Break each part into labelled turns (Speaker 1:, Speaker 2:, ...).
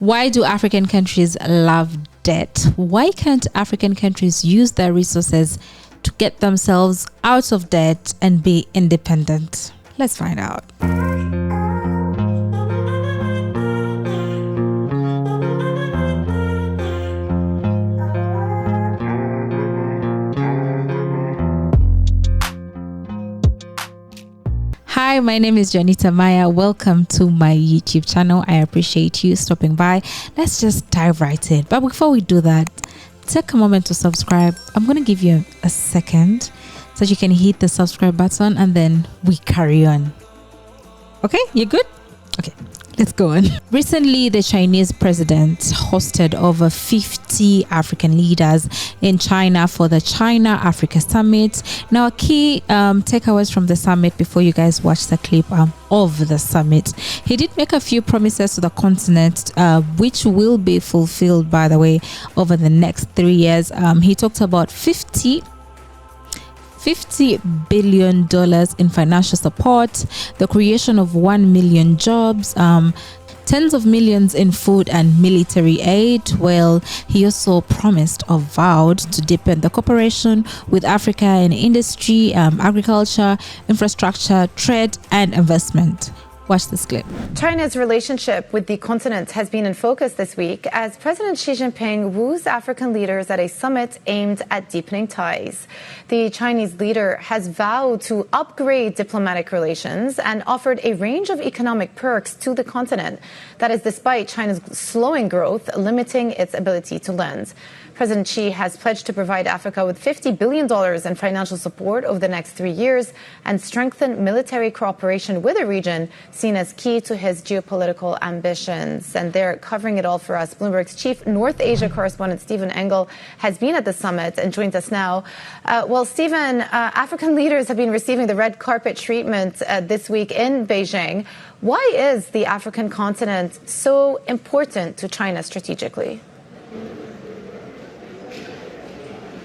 Speaker 1: Why do African countries love debt? Why can't African countries use their resources to get themselves out of debt and be independent? Let's find out. Hi, my name is Janita Maaya. Welcome to my YouTube channel. I appreciate you stopping by. Let's just dive right in. But before we do that, take a moment to subscribe. I'm going to give you a second so that you can hit the subscribe button and then we carry on. Okay, you good? Okay, let's go on. Recently, the Chinese president hosted over 50 African leaders in China for the China-Africa Summit. Now, key takeaways from the summit before you guys watch the clip of the summit. He did make a few promises to the continent, which will be fulfilled, by the way, over the next 3 years. He talked about $50 billion in financial support, the creation of 1 million jobs, tens of millions in food and military aid. Well, he also promised or vowed to deepen the cooperation with Africa in industry, agriculture, infrastructure, trade, and investment. Watch this clip.
Speaker 2: China's relationship with the continent has been in focus this week as President Xi Jinping woos African leaders at a summit aimed at deepening ties. The Chinese leader has vowed to upgrade diplomatic relations and offered a range of economic perks to the continent. That is despite China's slowing growth, limiting its ability to lend. President Xi has pledged to provide Africa with $50 billion in financial support over the next 3 years and strengthen military cooperation with the region, seen as key to his geopolitical ambitions. And they're covering it all for us. Bloomberg's chief North Asia correspondent, Stephen Engel, has been at the summit and joins us now. Well, Stephen, African leaders have been receiving the red carpet treatment this week in Beijing. Why is the African continent so important to China strategically?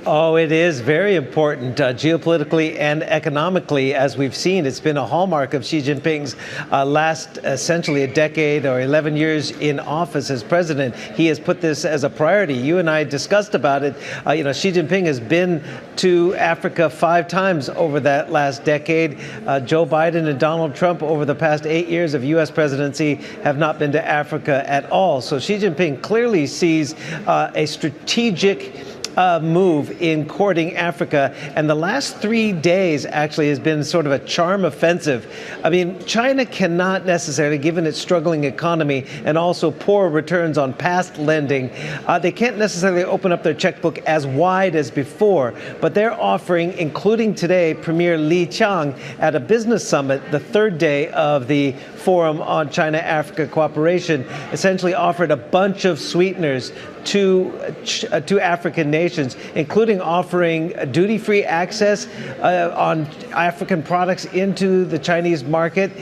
Speaker 3: Oh, it is very important geopolitically and economically, as we've seen. It's been a hallmark of Xi Jinping's last essentially a decade or 11 years in office as president. He has put this as a priority. You and I discussed about it. Xi Jinping has been to Africa 5 times over that last decade. Joe Biden and Donald Trump over the past 8 years of U.S. presidency have not been to Africa at all. So Xi Jinping clearly sees a strategic move in courting Africa. And the last 3 days actually has been sort of a charm offensive. I mean, China cannot necessarily, given its struggling economy and also poor returns on past lending, they can't necessarily open up their checkbook as wide as before. But they're offering, including today, Premier Li Qiang at a business summit, the 3rd day of the Forum on China-Africa Cooperation, essentially offered a bunch of sweeteners to African nations, including offering duty-free access on African products into the Chinese market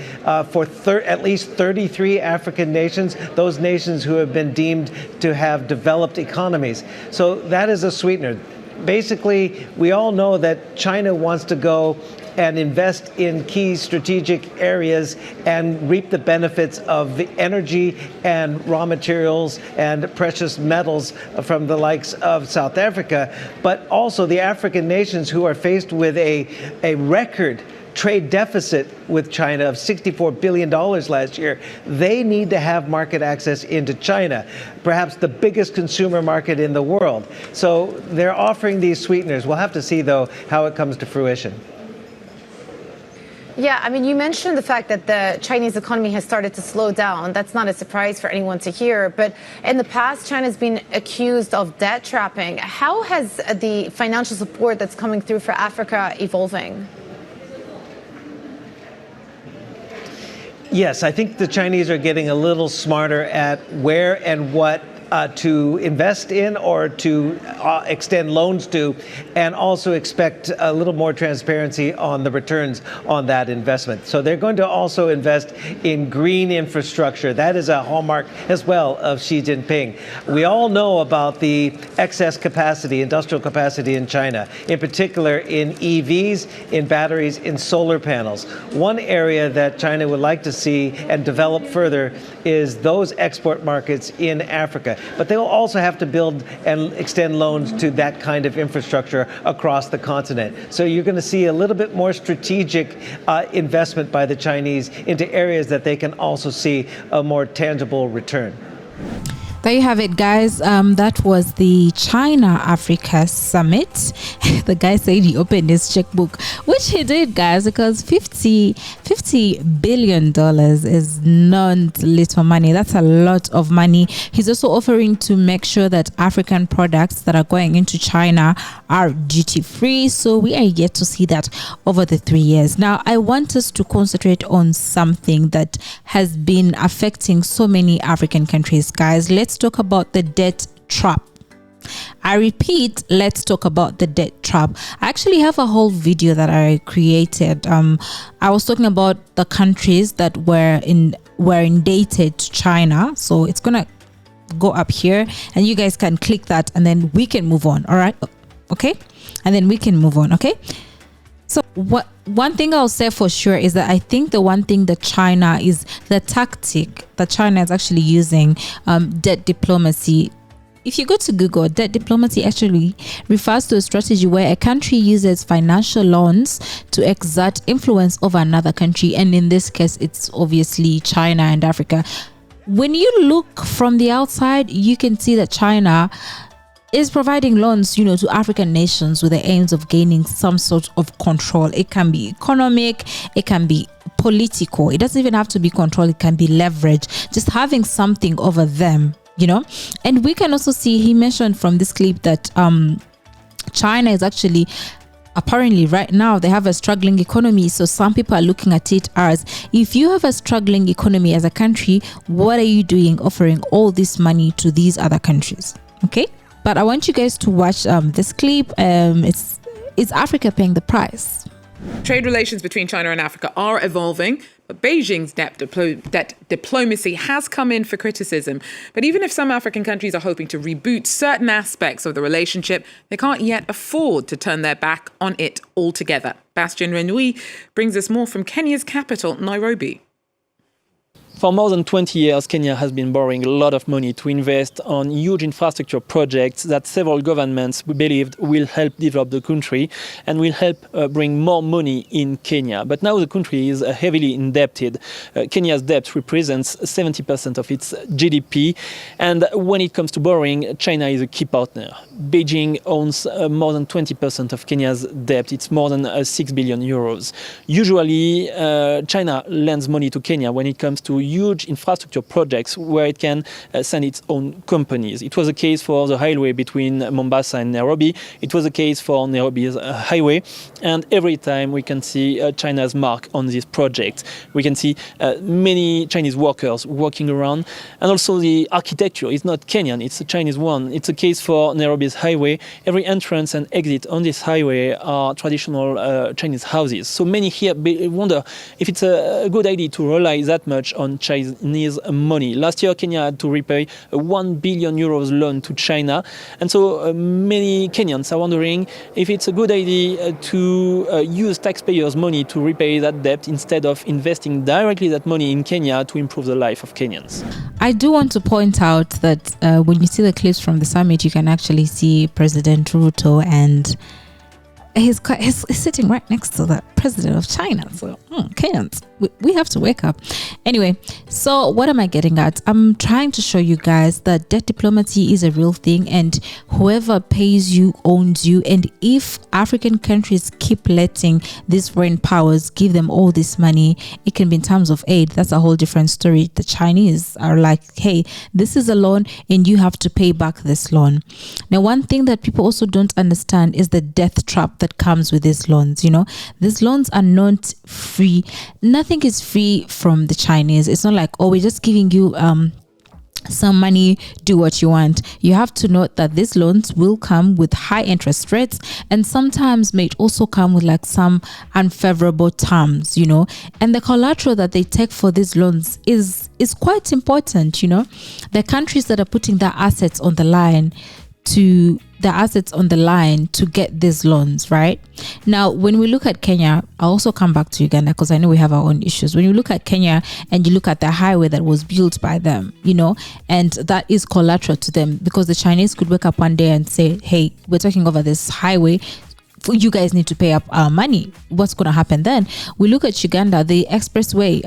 Speaker 3: for at least 33 African nations, those nations who have been deemed to have developed economies. So that is a sweetener. Basically, we all know that China wants to go and invest in key strategic areas and reap the benefits of the energy and raw materials and precious metals from the likes of South Africa, but also the African nations who are faced with a record trade deficit with China of $64 billion last year. They need to have market access into China, perhaps the biggest consumer market in the world. So they're offering these sweeteners. We'll have to see, though, how it comes to fruition.
Speaker 2: Yeah, I mean, you mentioned the fact that the Chinese economy has started to slow down. That's not a surprise for anyone to hear. But in the past, China's been accused of debt trapping. How has the financial support that's coming through for Africa evolving?
Speaker 3: Yes, I think the Chinese are getting a little smarter at where and what to invest in or to extend loans to, and also expect a little more transparency on the returns on that investment. So they're going to also invest in green infrastructure. That is a hallmark as well of Xi Jinping. We all know about the excess capacity, industrial capacity in China, in particular in EVs, in batteries, in solar panels. One area that China would like to see and develop further is those export markets in Africa. But they will also have to build and extend loans to that kind of infrastructure across the continent. So you're going to see a little bit more strategic investment by the Chinese into areas that they can also see a more tangible return.
Speaker 1: There you have it, guys. That was the China-Africa Summit. The guy said he opened his checkbook, which he did, guys, because $50 billion is not little money. That's a lot of money. He's also offering to make sure that African products that are going into China are duty-free. So we are yet to see that over the 3 years. Now, I want us to concentrate on something that has been affecting so many African countries, guys. Let's talk about the debt trap. I repeat, let's talk about the debt trap. I actually have a whole video that I created. I was talking about the countries that were indebted to China. So it's gonna go up here and you guys can click that and then we can move on. All right, okay, and then we can move on. Okay, so one thing I'll say for sure is that I think the one thing that China is, the tactic that China is actually using, debt diplomacy. If you go to Google, debt diplomacy actually refers to a strategy where a country uses financial loans to exert influence over another country. And in this case, it's obviously China and Africa. When you look from the outside, you can see that China is providing loans, to African nations with the aims of gaining some sort of control. It can be economic, it can be political. It doesn't even have to be control. It can be leverage, just having something over them, And we can also see, he mentioned from this clip that China is actually, apparently right now they have a struggling economy. So some people are looking at it as, if you have a struggling economy as a country, what are you doing offering all this money to these other countries? Okay, but I want you guys to watch this clip. Is Africa paying the price?
Speaker 4: Trade relations between China and Africa are evolving, but Beijing's debt diplomacy has come in for criticism. But even if some African countries are hoping to reboot certain aspects of the relationship, they can't yet afford to turn their back on it altogether. Bastien Renouy brings us more from Kenya's capital, Nairobi.
Speaker 5: For more than 20 years, Kenya has been borrowing a lot of money to invest on huge infrastructure projects that several governments believed will help develop the country and will help bring more money in Kenya. But now the country is heavily indebted. Kenya's debt represents 70% of its GDP. And when it comes to borrowing, China is a key partner. Beijing owns more than 20% of Kenya's debt. It's more than 6 billion euros. Usually, China lends money to Kenya when it comes to huge infrastructure projects where it can send its own companies. It was the case for the highway between Mombasa and Nairobi. It was the case for Nairobi's highway. And every time we can see China's mark on this project. We can see many Chinese workers working around. And also the architecture is not Kenyan, it's a Chinese one. It's a case for Nairobi's highway. Every entrance and exit on this highway are traditional Chinese houses. So many here wonder if it's a good idea to rely that much on Chinese money. Last year, Kenya had to repay a 1 billion euros loan to China. And so many Kenyans are wondering if it's a good idea to use taxpayers' money to repay that debt instead of investing directly that money in Kenya to improve the life of Kenyans.
Speaker 1: I do want to point out that when you see the clips from the summit, you can actually see President Ruto, and he's sitting right next to the president of China. So Kenyans, we have to wake up. Anyway, so what am I getting at? I'm trying to show you guys that debt diplomacy is a real thing, and whoever pays you owns you. And if African countries keep letting these foreign powers give them all this money, it can be in terms of aid. That's a whole different story. The Chinese are like, hey, this is a loan and you have to pay back this loan. Now, one thing that people also don't understand is the death trap that comes with these loans. These loans are not free. Nothing is free from the Chinese. It's not like, oh, we're just giving you some money, do what you want. You have to note that these loans will come with high interest rates, and sometimes may also come with like some unfavorable terms, and the collateral that they take for these loans is quite important. The countries that are putting their assets on the line to get these loans. Right now, when we look at Kenya, I'll also come back to Uganda because I know we have our own issues. When you look at Kenya and you look at the highway that was built by them, and that is collateral to them, because the Chinese could wake up one day and say, hey, we're talking over this highway, you guys need to pay up our money. What's going to happen then? We look at Uganda, the expressway,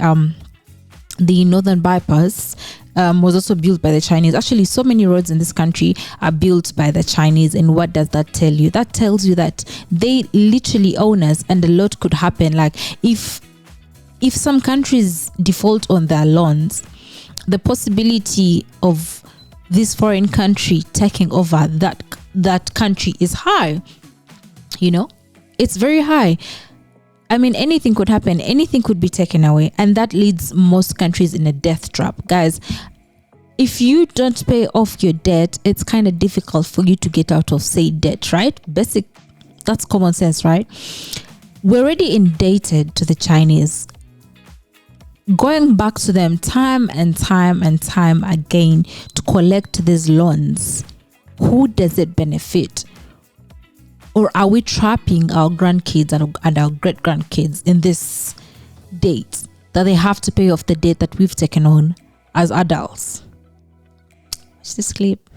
Speaker 1: the northern bypass, was also built by the Chinese. Actually, so many roads in this country are built by the Chinese. And what does that tell you? That tells you that they literally own us, and a lot could happen. Like if some countries default on their loans, the possibility of this foreign country taking over that country is high. It's very high. I mean, anything could happen. Anything could be taken away. And that leads most countries in a death trap. Guys, if you don't pay off your debt, it's kind of difficult for you to get out of, say, debt, right? That's common sense, right? We're already indebted to the Chinese. Going back to them time and time and time again to collect these loans, who does it benefit? Or are we trapping our grandkids and our great-grandkids in this date that they have to pay off the debt that we've taken on as adults? Watch this clip.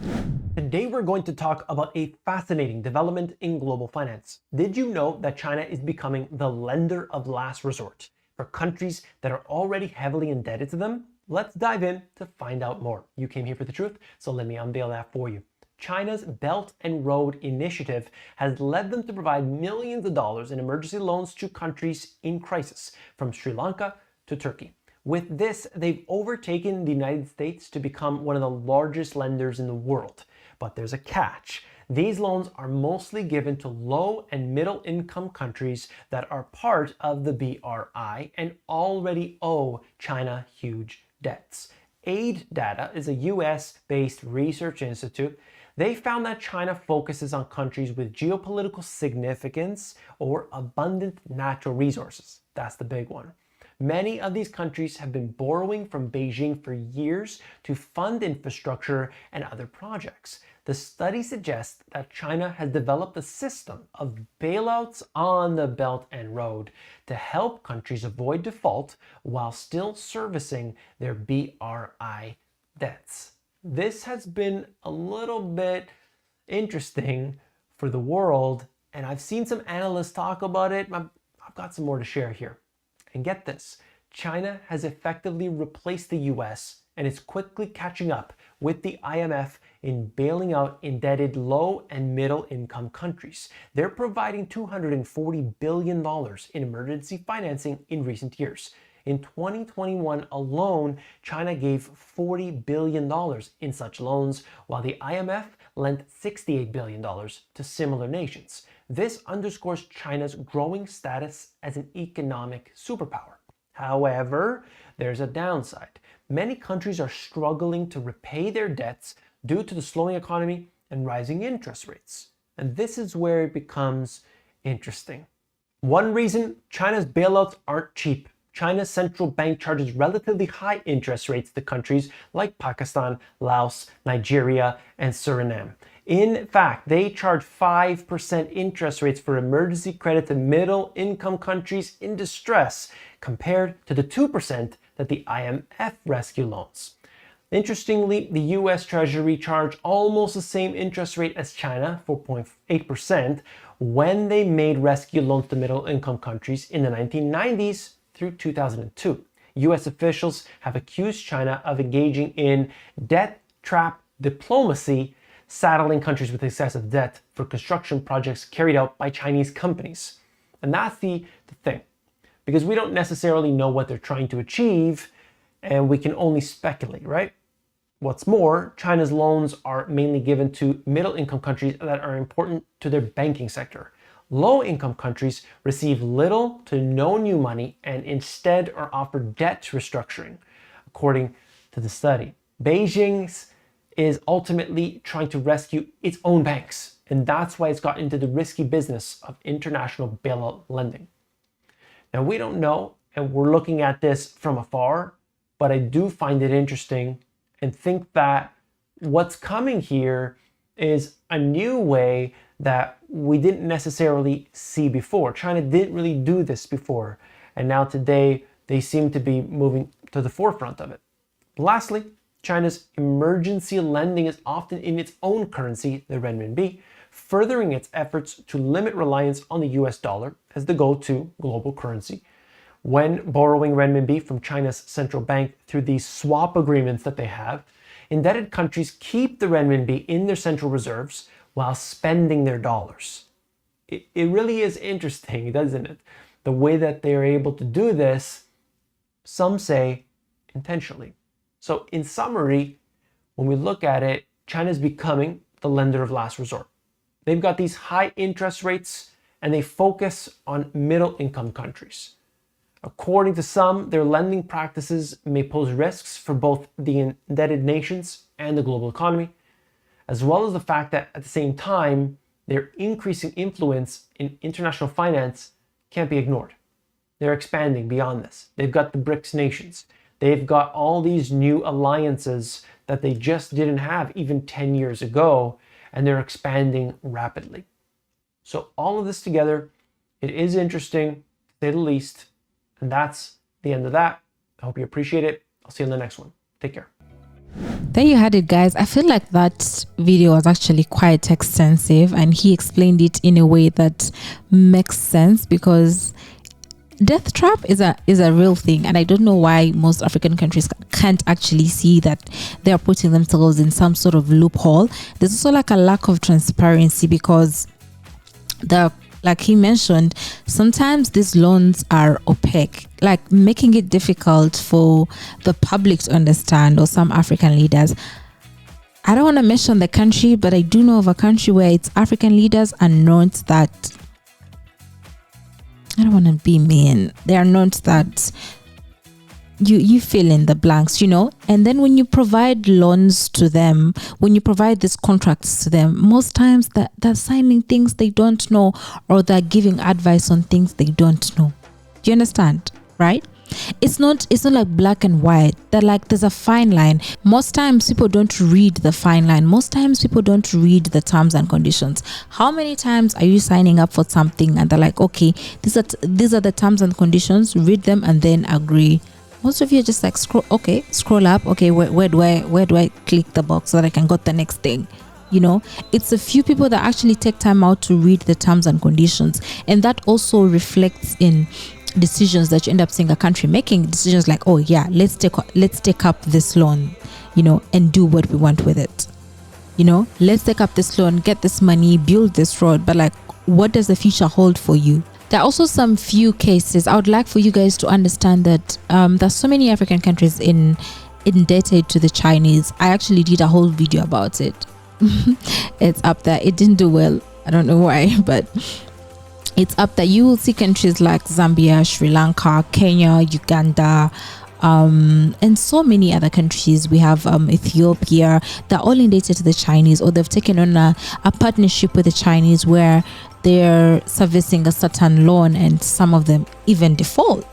Speaker 6: Today we're going to talk about a fascinating development in global finance. Did you know that China is becoming the lender of last resort for countries that are already heavily indebted to them? Let's dive in to find out more. You came here for the truth, so let me unveil that for you. China's Belt and Road Initiative has led them to provide millions of dollars in emergency loans to countries in crisis, from Sri Lanka to Turkey. With this, they've overtaken the United States to become one of the largest lenders in the world. But there's a catch. These loans are mostly given to low and middle income countries that are part of the BRI and already owe China huge debts. Aid Data is a US-based research institute. They found that China focuses on countries with geopolitical significance or abundant natural resources. That's the big one. Many of these countries have been borrowing from Beijing for years to fund infrastructure and other projects. The study suggests that China has developed a system of bailouts on the Belt and Road to help countries avoid default while still servicing their BRI debts. This has been a little bit interesting for the world, and I've seen some analysts talk about it. I've got some more to share here. And get this, China has effectively replaced the US and is quickly catching up with the IMF in bailing out indebted low and middle income countries. They're providing $240 billion in emergency financing in recent years. In 2021 alone, China gave $40 billion in such loans, while the IMF lent $68 billion to similar nations. This underscores China's growing status as an economic superpower. However, there's a downside. Many countries are struggling to repay their debts due to the slowing economy and rising interest rates. And this is where it becomes interesting. One reason, China's bailouts aren't cheap. China's central bank charges relatively high interest rates to countries like Pakistan, Laos, Nigeria, and Suriname. In fact, they charge 5% interest rates for emergency credit to middle-income countries in distress, compared to the 2% that the IMF rescue loans. Interestingly, the US Treasury charged almost the same interest rate as China, 4.8%, when they made rescue loans to middle-income countries in the 1990s through 2002. US officials have accused China of engaging in debt trap diplomacy, saddling countries with excessive debt for construction projects carried out by Chinese companies. And that's the thing, because we don't necessarily know what they're trying to achieve, and we can only speculate, right? What's more, China's loans are mainly given to middle-income countries that are important to their banking sector. Low-income countries receive little to no new money and instead are offered debt restructuring, according to the study. Beijing's is ultimately trying to rescue its own banks, and that's why it's got into the risky business of international bailout lending. Now, we don't know, and we're looking at this from afar, but I do find it interesting and think that what's coming here is a new way that we didn't necessarily see before. China didn't really do this before, and now today they seem to be moving to the forefront of it. Lastly, China's emergency lending is often in its own currency, the renminbi, furthering its efforts to limit reliance on the US dollar as the go-to global currency. When borrowing renminbi from China's central bank through these swap agreements that they have, indebted countries keep the renminbi in their central reserves while spending their dollars. It really is interesting, doesn't it? The way that they're able to do this, some say intentionally. So in summary, when we look at it, China's becoming the lender of last resort. They've got these high interest rates and they focus on middle income countries. According to some, their lending practices may pose risks for both the indebted nations and the global economy, as well as the fact that at the same time, their increasing influence in international finance can't be ignored. They're expanding beyond this. They've got the BRICS nations. They've got all these new alliances that they just didn't have even 10 years ago, and they're expanding rapidly. So all of this together, it is interesting, to say the least, and that's the end of that. I hope you appreciate it. I'll see you in the next one. Take care.
Speaker 1: There you had it, guys. I feel like that video was actually quite extensive and he explained it in a way that makes sense, because death trap is a real thing, and I don't know why most African countries can't actually see that they're putting themselves in some sort of loophole. There's also like a lack of transparency, because like he mentioned, sometimes these loans are opaque, like making it difficult for the public to understand, or some African leaders. I don't want to mention the country, but I do know of a country where its African leaders are not that, I don't want to be mean, they are not that, you fill in the blanks, and then when you provide loans to them, when you provide these contracts to them, most times they're signing things they don't know, or they're giving advice on things they don't know. Do you understand? Right? It's not like black and white. They're like, there's a fine line. Most times people don't read the fine line. Most times people don't read the terms and conditions. How many times are you signing up for something and they're like, okay, these are the terms and conditions, read them and then agree? Most of you are just like, scroll up. Okay, where do I click the box so that I can get the next thing? It's a few people that actually take time out to read the terms and conditions, and that also reflects in decisions that you end up seeing a country making. Decisions like, oh yeah, let's take up this loan, and do what we want with it. Let's take up this loan, get this money, build this road, but like, what does the future hold for you? There are also some few cases. I would like for you guys to understand that there's so many African countries indebted to the Chinese. I actually did a whole video about it. It's up there. It didn't do well. I don't know why, but it's up there. You will see countries like Zambia, Sri Lanka, Kenya, Uganda, and so many other countries. We have Ethiopia. They're all indebted to the Chinese, or they've taken on a partnership with the Chinese where they're servicing a certain loan, and some of them even default.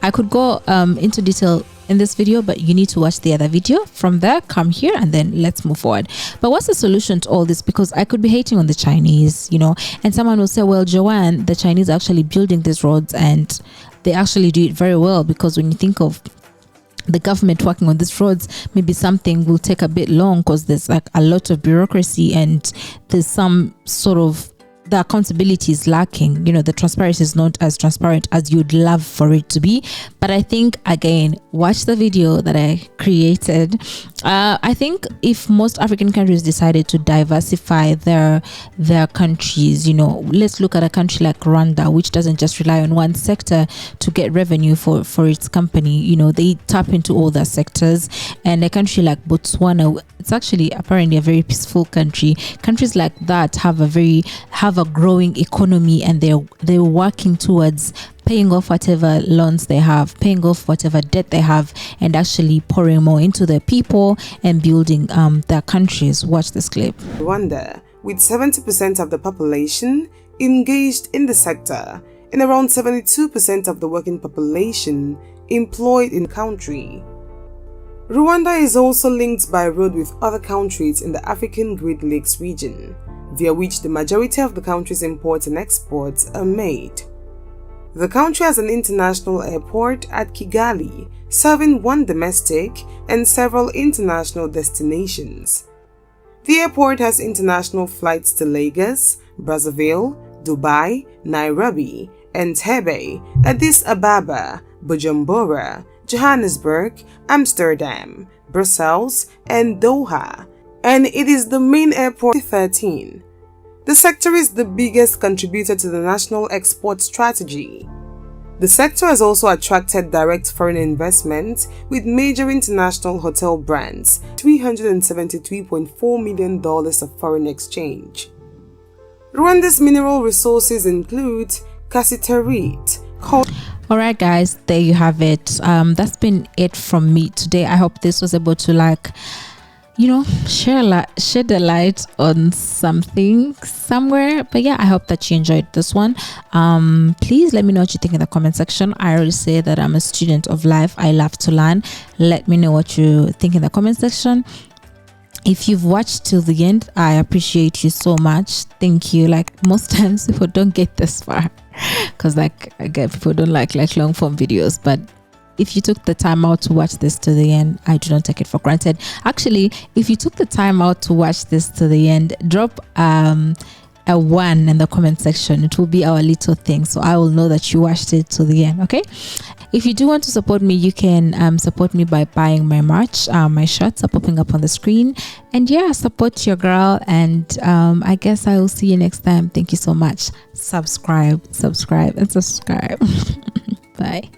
Speaker 1: I could go into detail in this video, but you need to watch the other video. From there, come here and then let's move forward. But what's the solution to all this? Because I could be hating on the Chinese, and someone will say, well, Joanne, the Chinese are actually building these roads and they actually do it very well, because when you think of the government working on these roads, maybe something will take a bit long because there's like a lot of bureaucracy and there's some sort of, the accountability is lacking. The transparency is not as transparent as you'd love for it to be. But I think, again, watch the video that I created. I think if most African countries decided to diversify their countries, let's look at a country like Rwanda, which doesn't just rely on one sector to get revenue for its company. They tap into all the sectors. And a country like Botswana, it's actually apparently a very peaceful country. Countries like that have a a growing economy, and they're working towards paying off whatever loans they have, paying off whatever debt they have, and actually pouring more into their people and building their countries. Watch this clip.
Speaker 7: Rwanda, with 70% of the population engaged in the sector and around 72% of the working population employed in the country. Rwanda is also linked by road with other countries in the African Great Lakes region, via which the majority of the country's imports and exports are made. The country has an international airport at Kigali, serving one domestic and several international destinations. The airport has international flights to Lagos, Brazzaville, Dubai, Nairobi, Entebbe, Addis Ababa, Bujumbura, Johannesburg, Amsterdam, Brussels, and Doha, and it is the main airport. 13. The sector is the biggest contributor to the national export strategy. The sector has also attracted direct foreign investment with major international hotel brands, $373.4 million of foreign exchange. Rwanda's mineral resources include cassiterite,
Speaker 1: Alright guys, there you have it. That's been it from me today. I hope this was able to shed the light on something somewhere. But yeah, I hope that you enjoyed this one. Please let me know what you think in the comment section. I already say that I'm a student of life. I love to learn. Let me know what you think in the comment section. If you've watched till the end, I appreciate you so much. Thank you. Like, most times people don't get this far because people don't like long form videos, but if you took the time out to watch this to the end, I do not take it for granted. Actually, if you took the time out to watch this to the end, drop a 1 in the comment section. It will be our little thing, so I will know that you watched it to the end. Okay, if you do want to support me, you can support me by buying my merch. My shirts are popping up on the screen, and yeah, support your girl. And I guess I will see you next time. Thank you so much. Subscribe. Bye.